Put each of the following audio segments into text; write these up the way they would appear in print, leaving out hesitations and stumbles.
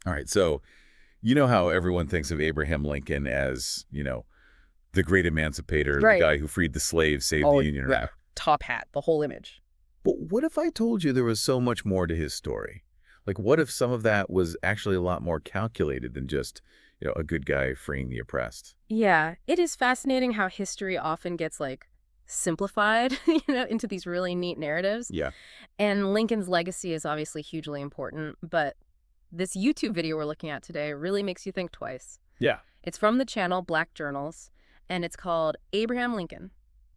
All right, so you know how everyone thinks of Abraham Lincoln as, the great emancipator, the Right. guy who freed the slaves, saved the Oh, Union, yeah. right? Top hat, the whole image. But what if I told you there was so much more to his story? Like, what if some of that was actually a lot more calculated than just, a good guy freeing the oppressed? Yeah, it is fascinating how history often gets simplified, into these really neat narratives. Yeah. And Lincoln's legacy is obviously hugely important, but this YouTube video we're looking at today really makes you think twice. Yeah. It's from the channel Black Journals, and it's called Abraham Lincoln,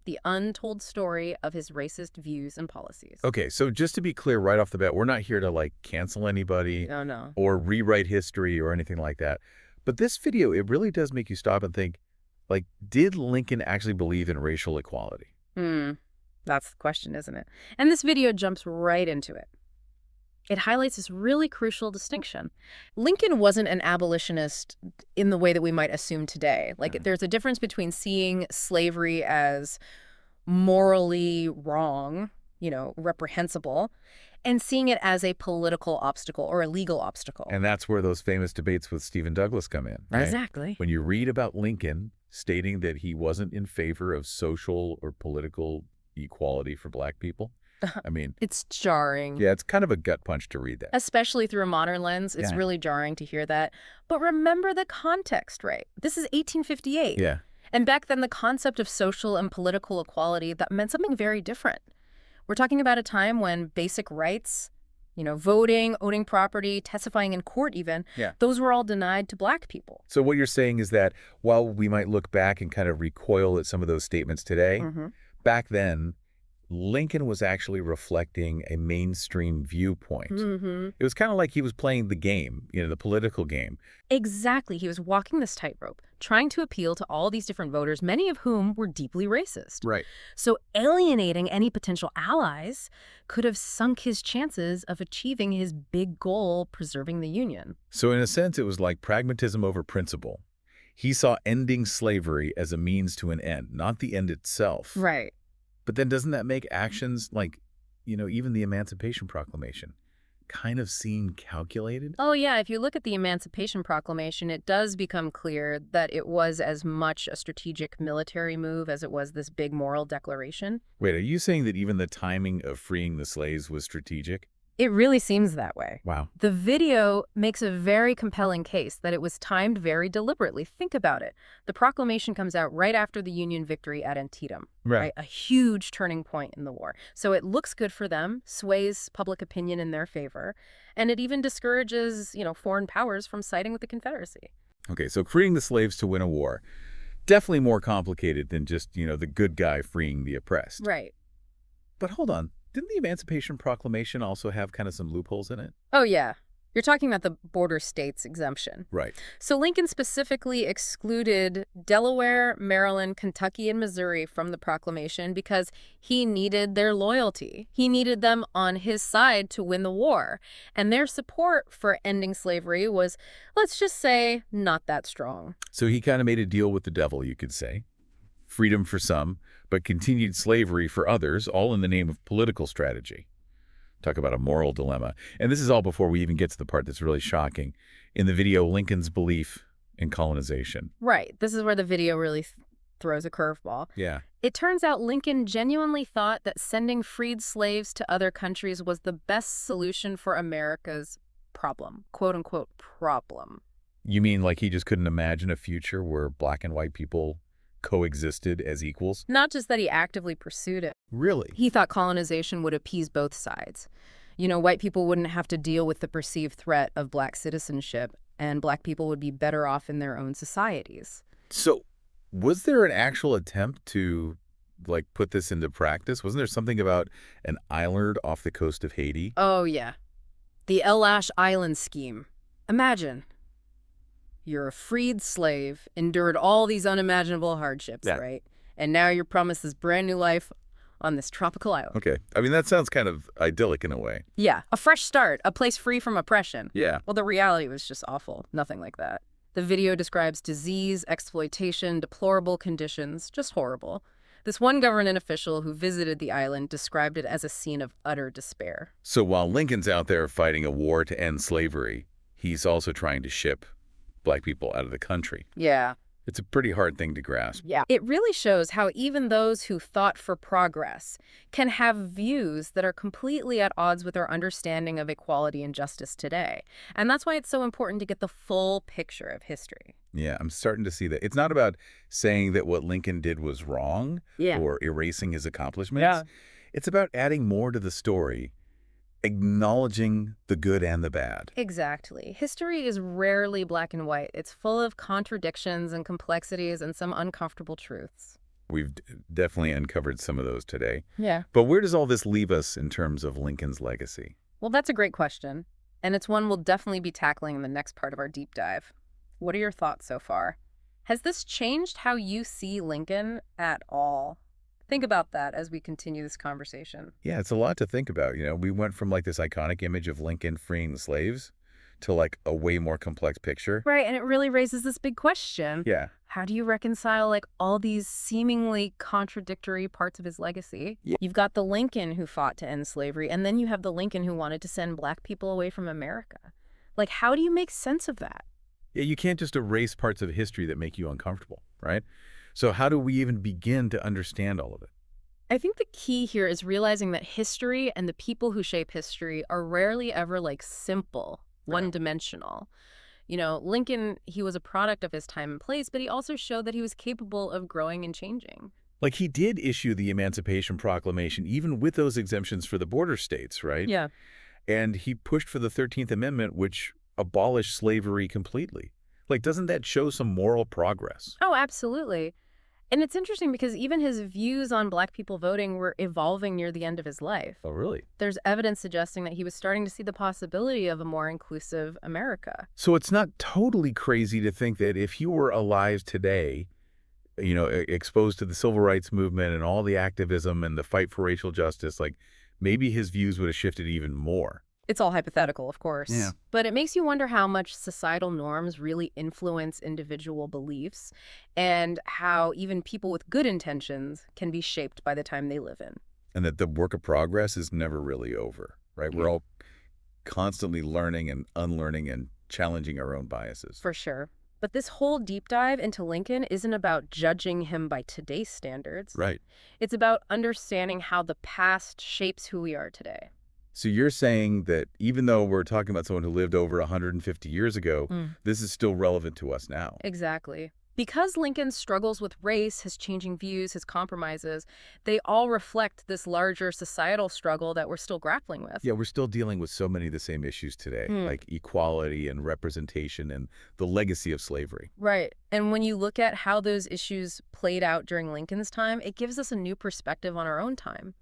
the untold story of his racist views and policies. Okay, so just to be clear right off the bat, we're not here to, cancel anybody Oh, no. or rewrite history or anything like that. But this video, it really does make you stop and think, did Lincoln actually believe in racial equality? That's the question, isn't it? And this video jumps right into it. It highlights this really crucial distinction. Lincoln wasn't an abolitionist in the way that we might assume today. There's a difference between seeing slavery as morally wrong, reprehensible, and seeing it as a political obstacle or a legal obstacle. And that's where those famous debates with Stephen Douglas come in, right? Exactly. When you read about Lincoln stating that he wasn't in favor of social or political equality for black people, I mean, It's jarring. yeah, it's kind of a gut punch to read that. Especially through a modern lens, it's Yeah. really jarring to hear that. But remember the context, right? This is 1858. Yeah. And back then, the concept of social and political equality, that meant something very different. We're talking about a time when basic rights, voting, owning property, testifying in court even, Yeah. those were all denied to black people. So what you're saying is that while we might look back and kind of recoil at some of those statements today, back then, Lincoln was actually reflecting a mainstream viewpoint. It was kind of like he was playing the game, the political game. Exactly. He was walking this tightrope, trying to appeal to all these different voters, many of whom were deeply racist. Right. So alienating any potential allies could have sunk his chances of achieving his big goal, preserving the Union. So in a sense, it was like pragmatism over principle. He saw ending slavery as a means to an end, not the end itself. Right. But then doesn't that make actions like, even the Emancipation Proclamation kind of seem calculated? Oh, yeah. If you look at the Emancipation Proclamation, it does become clear that it was as much a strategic military move as it was this big moral declaration. Wait, are you saying that even the timing of freeing the slaves was strategic? It really seems that way. Wow. The video makes a very compelling case that it was timed very deliberately. Think about it. The proclamation comes out right after the Union victory at Antietam, right? A huge turning point in the war. So it looks good for them, sways public opinion in their favor, and it even discourages, foreign powers from siding with the Confederacy. Okay, so freeing the slaves to win a war, definitely more complicated than just, the good guy freeing the oppressed. Right. But hold on. Didn't the Emancipation Proclamation also have kind of some loopholes in it? Oh, yeah. You're talking about the border states exemption. Right. So Lincoln specifically excluded Delaware, Maryland, Kentucky, and Missouri from the proclamation because he needed their loyalty. He needed them on his side to win the war. And their support for ending slavery was, let's just say, not that strong. So he kind of made a deal with the devil, you could say. Freedom for some, but continued slavery for others, all in the name of political strategy. Talk about a moral dilemma. And this is all before we even get to the part that's really shocking. In the video, Lincoln's belief in colonization. Right. This is where the video really throws a curveball. Yeah. It turns out Lincoln genuinely thought that sending freed slaves to other countries was the best solution for America's problem, quote unquote problem. You mean like he just couldn't imagine a future where black and white people coexisted as equals? Not just that he actively pursued it. Really? He thought colonization would appease both sides. White people wouldn't have to deal with the perceived threat of black citizenship, and black people would be better off in their own societies. So was there an actual attempt to, put this into practice? Wasn't there something about an island off the coast of Haiti? Oh, yeah. The El Ash Island scheme. Imagine. You're a freed slave, endured all these unimaginable hardships, right? And now you're promised this brand new life on this tropical island. Okay. I mean, that sounds kind of idyllic in a way. Yeah, a fresh start, a place free from oppression. Yeah. Well, the reality was just awful. Nothing like that. The video describes disease, exploitation, deplorable conditions, just horrible. This one government official who visited the island described it as a scene of utter despair. So while Lincoln's out there fighting a war to end slavery, he's also trying to ship black people out of the country. Yeah. It's a pretty hard thing to grasp. Yeah. It really shows how even those who thought for progress can have views that are completely at odds with our understanding of equality and justice today. And that's why it's so important to get the full picture of history. Yeah, I'm starting to see that. It's not about saying that what Lincoln did was wrong Yeah. or erasing his accomplishments. Yeah. It's about adding more to the story, acknowledging the good and the bad. Exactly. History is rarely black and white. It's full of contradictions and complexities and some uncomfortable truths. We've definitely uncovered some of those today. Yeah. But where does all this leave us in terms of Lincoln's legacy? Well, that's a great question. And it's one we'll definitely be tackling in the next part of our deep dive. What are your thoughts so far? Has this changed how you see Lincoln at all? Think about that as we continue this conversation. Yeah, it's a lot to think about. We went from like this iconic image of Lincoln freeing the slaves to like a way more complex picture. Right, and it really raises this big question. Yeah. How do you reconcile like all these seemingly contradictory parts of his legacy? Yeah. You've got the Lincoln who fought to end slavery, and then you have the Lincoln who wanted to send black people away from America. Like, how do you make sense of that? Yeah, you can't just erase parts of history that make you uncomfortable, right? So how do we even begin to understand all of it? I think the key here is realizing that history and the people who shape history are rarely ever like simple, one-dimensional. Lincoln, he was a product of his time and place, but he also showed that he was capable of growing and changing. Like he did issue the Emancipation Proclamation, even with those exemptions for the border states, right? Yeah. And he pushed for the 13th Amendment, which abolished slavery completely. Like, doesn't that show some moral progress? Oh, absolutely. And it's interesting because even his views on black people voting were evolving near the end of his life. Oh, really? There's evidence suggesting that he was starting to see the possibility of a more inclusive America. So it's not totally crazy to think that if he were alive today, exposed to the civil rights movement and all the activism and the fight for racial justice, like maybe his views would have shifted even more. It's all hypothetical, of course. Yeah. But it makes you wonder how much societal norms really influence individual beliefs and how even people with good intentions can be shaped by the time they live in. And that the work of progress is never really over, right? We're all constantly learning and unlearning and challenging our own biases. For sure. But this whole deep dive into Lincoln isn't about judging him by today's standards. Right. It's about understanding how the past shapes who we are today. So you're saying that even though we're talking about someone who lived over 150 years ago, this is still relevant to us now. Exactly. Because Lincoln's struggles with race, his changing views, his compromises, they all reflect this larger societal struggle that we're still grappling with. Yeah, we're still dealing with so many of the same issues today, like equality and representation and the legacy of slavery. Right. And when you look at how those issues played out during Lincoln's time, it gives us a new perspective on our own time.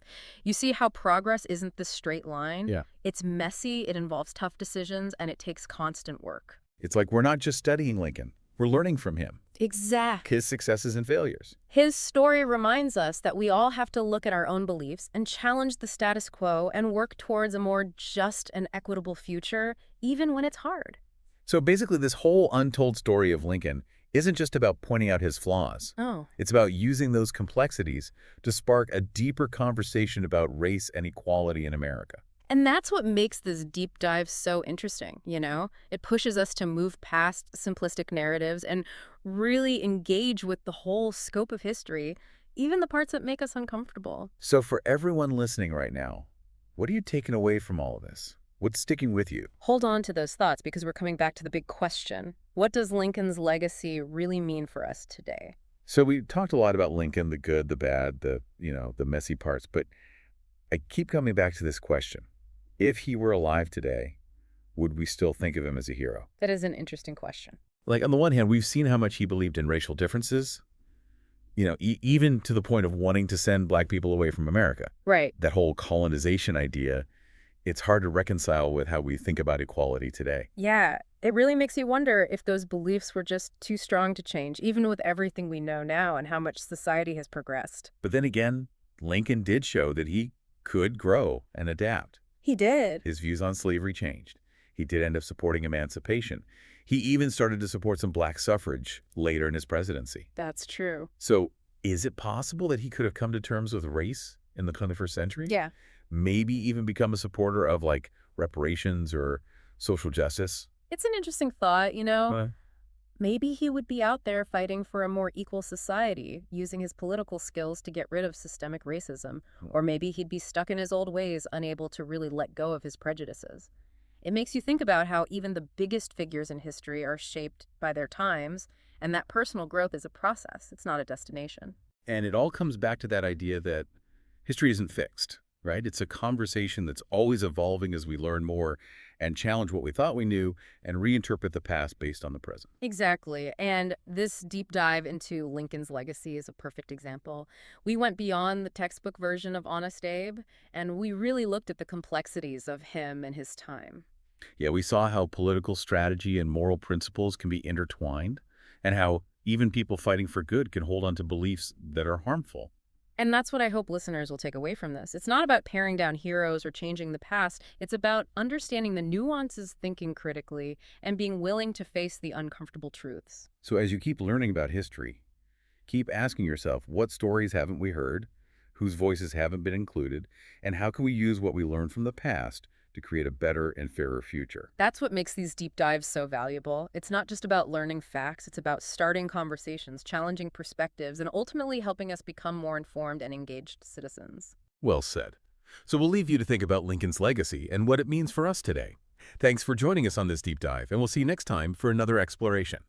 You see how progress isn't this straight line. Yeah. It's messy, it involves tough decisions, and it takes constant work. It's like we're not just studying Lincoln. We're learning from him. Exactly. His successes and failures. His story reminds us that we all have to look at our own beliefs and challenge the status quo and work towards a more just and equitable future, even when it's hard. So basically, this whole untold story of Lincoln isn't just about pointing out his flaws. Oh. It's about using those complexities to spark a deeper conversation about race and equality in America. And that's what makes this deep dive so interesting, It pushes us to move past simplistic narratives and really engage with the whole scope of history, even the parts that make us uncomfortable. So for everyone listening right now, what are you taking away from all of this? What's sticking with you? Hold on to those thoughts because we're coming back to the big question. What does Lincoln's legacy really mean for us today? So we talked a lot about Lincoln, the good, the bad, the messy parts, but I keep coming back to this question. If he were alive today, would we still think of him as a hero? That is an interesting question. Like, on the one hand, we've seen how much he believed in racial differences, even to the point of wanting to send black people away from America. Right. That whole colonization idea, it's hard to reconcile with how we think about equality today. Yeah, it really makes you wonder if those beliefs were just too strong to change, even with everything we know now and how much society has progressed. But then again, Lincoln did show that he could grow and adapt. He did. His views on slavery changed. He did end up supporting emancipation. He even started to support some black suffrage later in his presidency. That's true. So is it possible that he could have come to terms with race in the 21st century? Yeah. Maybe even become a supporter of like reparations or social justice? It's an interesting thought, you know? Uh, Maybe he would be out there fighting for a more equal society, using his political skills to get rid of systemic racism. Or maybe he'd be stuck in his old ways, unable to really let go of his prejudices. It makes you think about how even the biggest figures in history are shaped by their times, and that personal growth is a process. It's not a destination. And it all comes back to that idea that history isn't fixed, right? It's a conversation that's always evolving as we learn more and challenge what we thought we knew and reinterpret the past based on the present. Exactly. And this deep dive into Lincoln's legacy is a perfect example. We went beyond the textbook version of Honest Abe, and we really looked at the complexities of him and his time. Yeah, we saw how political strategy and moral principles can be intertwined and how even people fighting for good can hold on to beliefs that are harmful. And that's what I hope listeners will take away from this. It's not about paring down heroes or changing the past. It's about understanding the nuances, thinking critically, and being willing to face the uncomfortable truths. So as you keep learning about history, keep asking yourself, what stories haven't we heard, whose voices haven't been included, and how can we use what we learned from the past to create a better and fairer future? That's what makes these deep dives so valuable. It's not just about learning facts, it's about starting conversations, challenging perspectives, and ultimately helping us become more informed and engaged citizens. Well said. So we'll leave you to think about Lincoln's legacy and what it means for us today. Thanks for joining us on this deep dive, and we'll see you next time for another exploration.